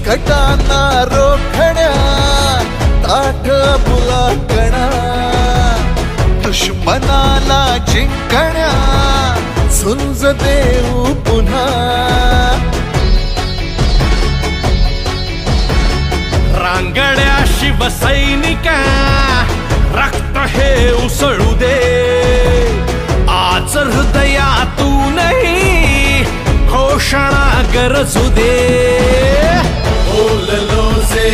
संकटांना रोखण्या ताठ मुलाकणा दुश्मनाला जिंकण्या झुंज देऊ पुन्हा रांगड्या शिवसैनिका रक्त हे उसळू दे आज हृदयातूनही घोषणा गरजू दे बोललो जे